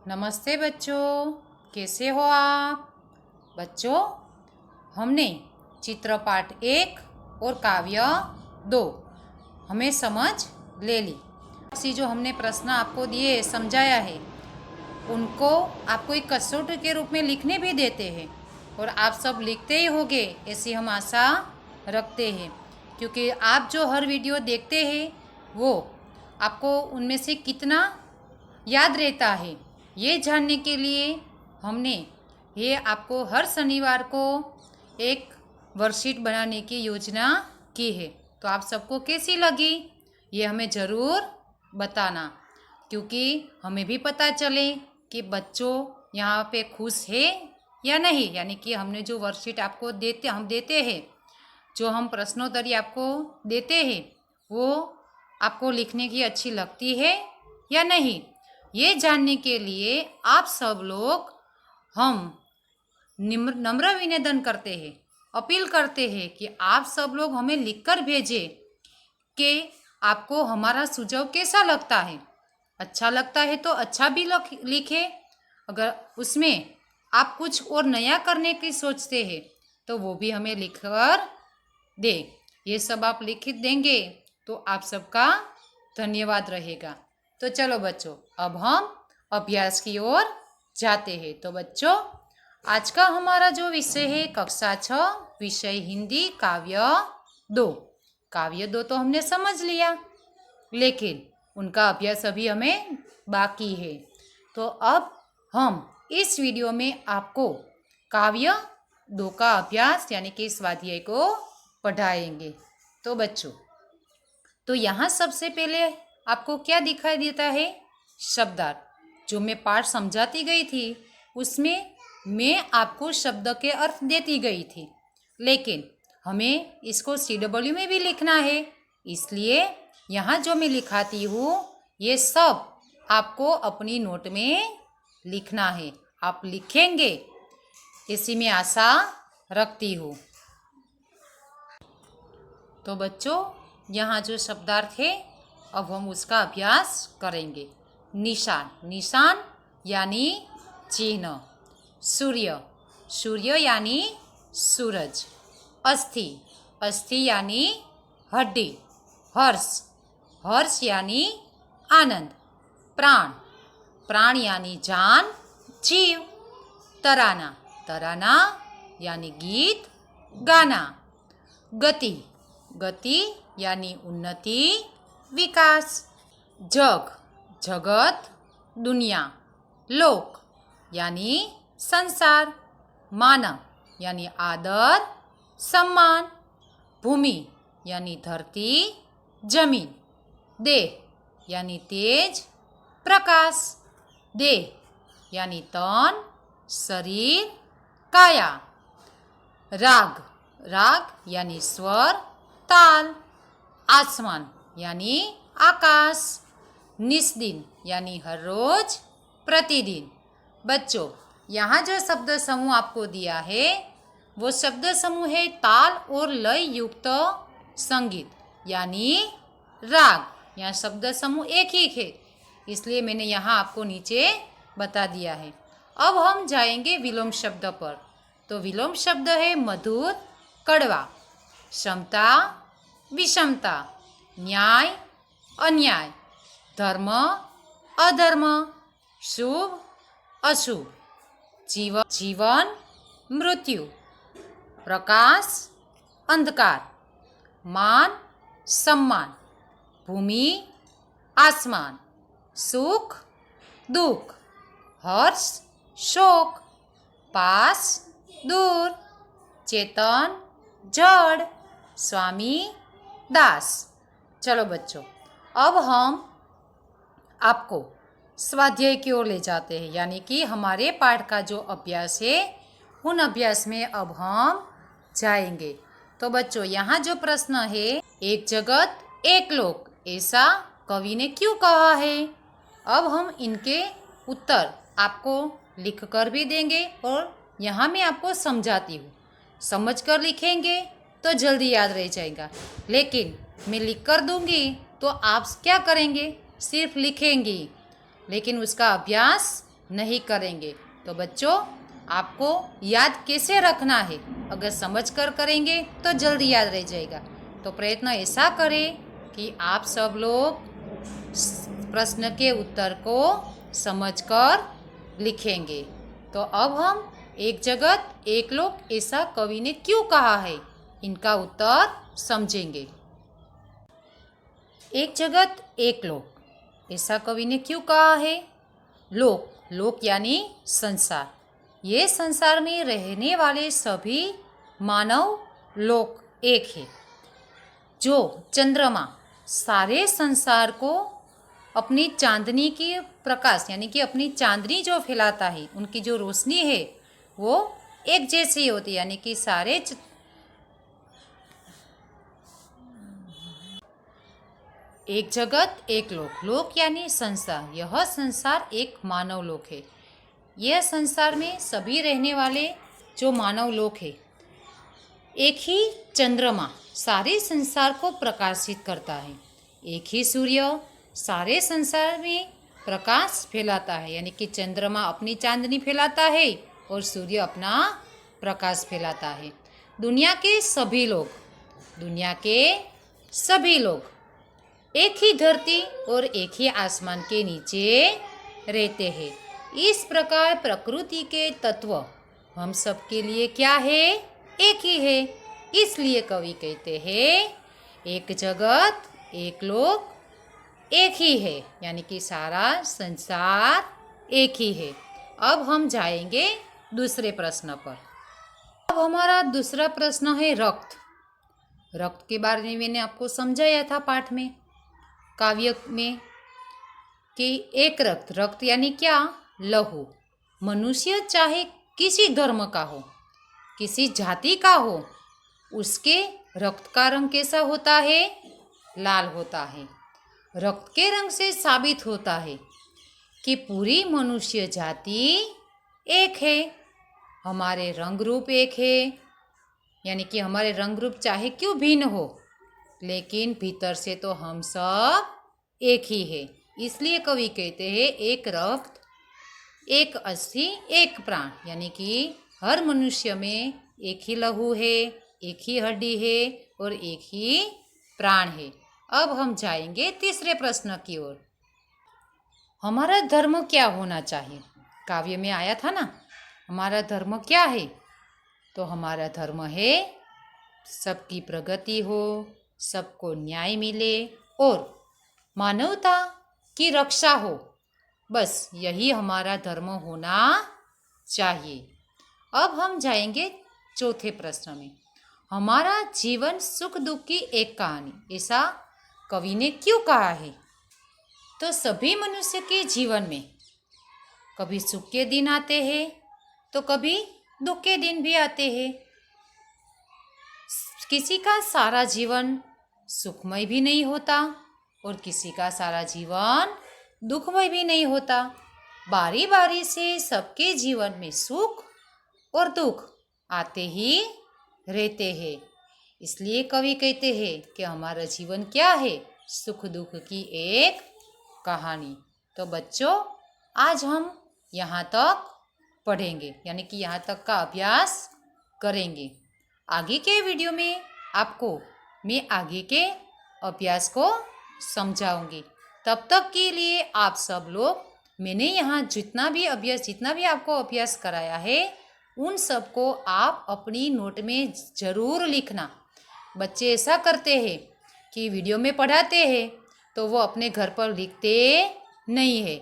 नमस्ते बच्चों, कैसे हो आप? बच्चों, हमने चित्र पाठ 1 और काव्य 2 हमें समझ ले ली। जो हमने प्रश्न आपको दिए समझाया है, उनको आपको एक कसौटी के रूप में लिखने भी देते हैं और आप सब लिखते ही होंगे ऐसी हम आशा रखते हैं, क्योंकि आप जो हर वीडियो देखते हैं वो आपको उनमें से कितना याद रहता है ये जानने के लिए हमने ये आपको हर शनिवार को एक वर्कशीट बनाने की योजना की है। तो आप सबको कैसी लगी ये हमें ज़रूर बताना, क्योंकि हमें भी पता चले कि बच्चों यहाँ पे खुश है या नहीं। यानी कि हमने जो वर्कशीट आपको हम देते हैं, जो हम प्रश्नोत्तरी आपको देते हैं, वो आपको लिखने की अच्छी लगती है या नहीं, ये जानने के लिए आप सब लोग हम नम्र विनोदन करते हैं, अपील करते हैं कि आप सब लोग हमें लिखकर भेजें कि आपको हमारा सुझाव कैसा लगता है। अच्छा लगता है तो अच्छा भी लिखें, अगर उसमें आप कुछ और नया करने की सोचते हैं तो वो भी हमें लिखकर दे। ये सब आप लिख देंगे तो आप सबका धन्यवाद रहेगा। तो चलो बच्चों, अब हम अभ्यास की ओर जाते हैं। तो बच्चों, आज का हमारा जो विषय है कक्षा 6 विषय हिंदी काव्य 2। काव्य 2 तो हमने समझ लिया, लेकिन उनका अभ्यास अभी हमें बाकी है। तो अब हम इस वीडियो में आपको काव्य 2 का अभ्यास यानी कि स्वाध्याय को पढ़ाएंगे। तो बच्चों, तो यहाँ सबसे पहले आपको क्या दिखाई देता है? शब्दार्थ। जो मैं पाठ समझाती गई थी उसमें मैं आपको शब्द के अर्थ देती गई थी, लेकिन हमें इसको CW में भी लिखना है। इसलिए यहाँ जो मैं लिखाती हूँ ये सब आपको अपनी नोट में लिखना है। आप लिखेंगे इसी में आशा रखती हूँ। तो बच्चों, यहाँ जो शब्दार्थ है अब हम उसका अभ्यास करेंगे। निशान। निशान यानी चिन्ह। सूर्य। सूर्य यानी सूरज। अस्थि। अस्थि यानी हड्डी। हर्ष। हर्ष यानी आनंद। प्राण। प्राण यानी जान, जीव। तराना। तराना यानी गीत, गाना। गति। गति यानी उन्नति, विकास। जग। जगत, दुनिया। लोक यानी संसार। मानव यानी आदर, सम्मान। भूमि यानी धरती, जमीन। देह यानी तेज, प्रकाश। देह यानी तन, शरीर, काया। राग। राग यानी स्वर, ताल। आसमान यानी आकाश। निस्दिन यानी हर रोज, प्रतिदिन। बच्चों, यहाँ जो शब्द समूह आपको दिया है वो शब्द समूह है ताल और लय युक्त संगीत यानी राग। यहाँ शब्द समूह एक ही है, इसलिए मैंने यहाँ आपको नीचे बता दिया है। अब हम जाएंगे विलोम शब्द पर। तो विलोम शब्द है मधुर, कड़वा। समता, विषमता। न्याय, अन्याय। धर्म, अधर्म। शुभ, अशुभ। जीवन, मृत्यु। प्रकाश, अंधकार। मान, सम्मान। भूमि, आसमान। सुख, दुख। हर्ष, शोक। पास, दूर। चेतन, जड़। स्वामी, दास। चलो बच्चों, अब हम आपको स्वाध्याय की ओर ले जाते हैं, यानी कि हमारे पाठ का जो अभ्यास है उन अभ्यास में अब हम जाएंगे। तो बच्चों, यहाँ जो प्रश्न है, एक जगत एक लोक, ऐसा कवि ने क्यों कहा है? अब हम इनके उत्तर आपको लिख कर भी देंगे और यहाँ मैं आपको समझाती हूँ। समझ कर लिखेंगे तो जल्दी याद रह जाएगा, लेकिन मैं लिख कर दूंगी तो आप क्या करेंगे? सिर्फ लिखेंगी, लेकिन उसका अभ्यास नहीं करेंगे। तो बच्चों, आपको याद कैसे रखना है? अगर समझ कर करेंगे तो जल्दी याद रह जाएगा। तो प्रयत्न ऐसा करें कि आप सब लोग प्रश्न के उत्तर को समझकर लिखेंगे। तो अब हम एक जगत एक लोक ऐसा कवि ने क्यों कहा है, इनका उत्तर समझेंगे। एक जगत एक लोक ऐसा कवि ने क्यों कहा है? लोक, लोक यानी संसार। ये संसार में रहने वाले सभी मानव लोक एक है। जो चंद्रमा सारे संसार को अपनी चांदनी की प्रकाश यानी कि अपनी चांदनी जो फैलाता है, उनकी जो रोशनी है वो एक जैसी होती है, यानी कि सारे एक जगत एक लोक, लोक यानी संसार। यह संसार एक मानव लोक है। यह संसार में सभी रहने वाले जो मानव लोक है, एक ही चंद्रमा सारे संसार को प्रकाशित करता है। एक ही सूर्य सारे संसार में प्रकाश फैलाता है, यानी कि चंद्रमा अपनी चांदनी फैलाता है और सूर्य अपना प्रकाश फैलाता है। दुनिया के सभी लोग एक ही धरती और एक ही आसमान के नीचे रहते हैं। इस प्रकार प्रकृति के तत्व हम सबके लिए क्या है? एक ही है। इसलिए कवि कहते हैं एक जगत एक लोक एक ही है, यानी कि सारा संसार एक ही है। अब हम जाएंगे दूसरे प्रश्न पर। अब हमारा दूसरा प्रश्न है रक्त। रक्त के बारे में मैंने आपको समझाया था पाठ में, काव्य में, कि एक रक्त, रक्त यानी क्या? लहू। मनुष्य चाहे किसी धर्म का हो, किसी जाति का हो, उसके रक्त का रंग कैसा होता है? लाल होता है। रक्त के रंग से साबित होता है कि पूरी मनुष्य जाति एक है। हमारे रंग रूप एक है, यानी कि हमारे रंग रूप चाहे क्यों भिन्न हो, लेकिन भीतर से तो हम सब एक ही है। इसलिए कवि कहते हैं एक रक्त एक अस्थि एक प्राण, यानी कि हर मनुष्य में एक ही लहू है, एक ही हड्डी है और एक ही प्राण है। अब हम जाएंगे तीसरे प्रश्न की ओर। हमारा धर्म क्या होना चाहिए? काव्य में आया था ना, हमारा धर्म क्या है? तो हमारा धर्म है सबकी प्रगति हो, सबको न्याय मिले और मानवता की रक्षा हो। बस यही हमारा धर्म होना चाहिए। अब हम जाएंगे चौथे प्रश्न में। हमारा जीवन सुख दुख की एक कहानी, ऐसा कवि ने क्यों कहा है? तो सभी मनुष्य के जीवन में कभी सुख के दिन आते हैं तो कभी दुख के दिन भी आते हैं। किसी का सारा जीवन सुखमय भी नहीं होता और किसी का सारा जीवन दुखमय भी नहीं होता। बारी बारी से सबके जीवन में सुख और दुख आते ही रहते हैं। इसलिए कवि कहते हैं कि हमारा जीवन क्या है? सुख दुख की एक कहानी। तो बच्चों, आज हम यहाँ तक पढ़ेंगे, यानी कि यहाँ तक का अभ्यास करेंगे। आगे के वीडियो में आपको मैं आगे के अभ्यास को समझाऊंगी। तब तक के लिए आप सब लोग, मैंने यहाँ जितना भी आपको अभ्यास कराया है, उन सबको आप अपनी नोट में ज़रूर लिखना। बच्चे ऐसा करते हैं कि वीडियो में पढ़ाते हैं तो वो अपने घर पर लिखते नहीं है।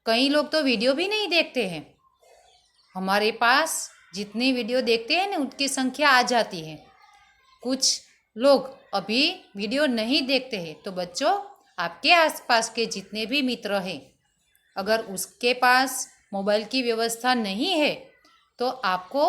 कई लोग तो वीडियो भी नहीं देखते हैं। हमारे पास जितनी वीडियो देखते हैं ना, उनकी संख्या आ जाती है। कुछ लोग अभी वीडियो नहीं देखते हैं। तो बच्चों, आपके आसपास के जितने भी मित्र हैं, अगर उसके पास मोबाइल की व्यवस्था नहीं है तो आपको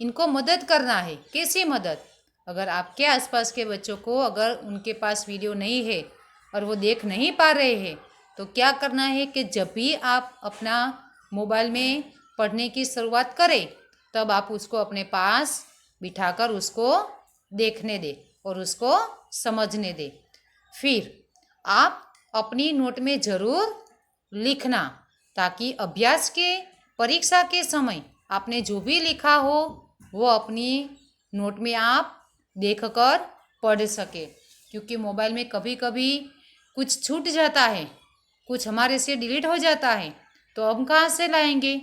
इनको मदद करना है। कैसी मदद? अगर आपके आसपास के बच्चों को, अगर उनके पास वीडियो नहीं है और वो देख नहीं पा रहे हैं, तो क्या करना है कि जब भी आप अपना मोबाइल में पढ़ने की शुरुआत करें, तब आप उसको अपने पास बिठाकर उसको देखने दें और उसको समझने दें। फिर आप अपनी नोट में ज़रूर लिखना, ताकि अभ्यास के परीक्षा के समय आपने जो भी लिखा हो वो अपनी नोट में आप देखकर पढ़ सके, क्योंकि मोबाइल में कभी कभी कुछ छूट जाता है, कुछ हमारे से डिलीट हो जाता है, तो हम कहाँ से लाएंगे।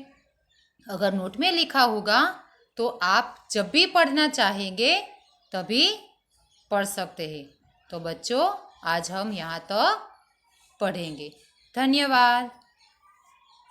अगर नोट में लिखा होगा तो आप जब भी पढ़ना चाहेंगे तभी पढ़ सकते हैं। तो बच्चों, आज हम यहाँ तक पढ़ेंगे। धन्यवाद।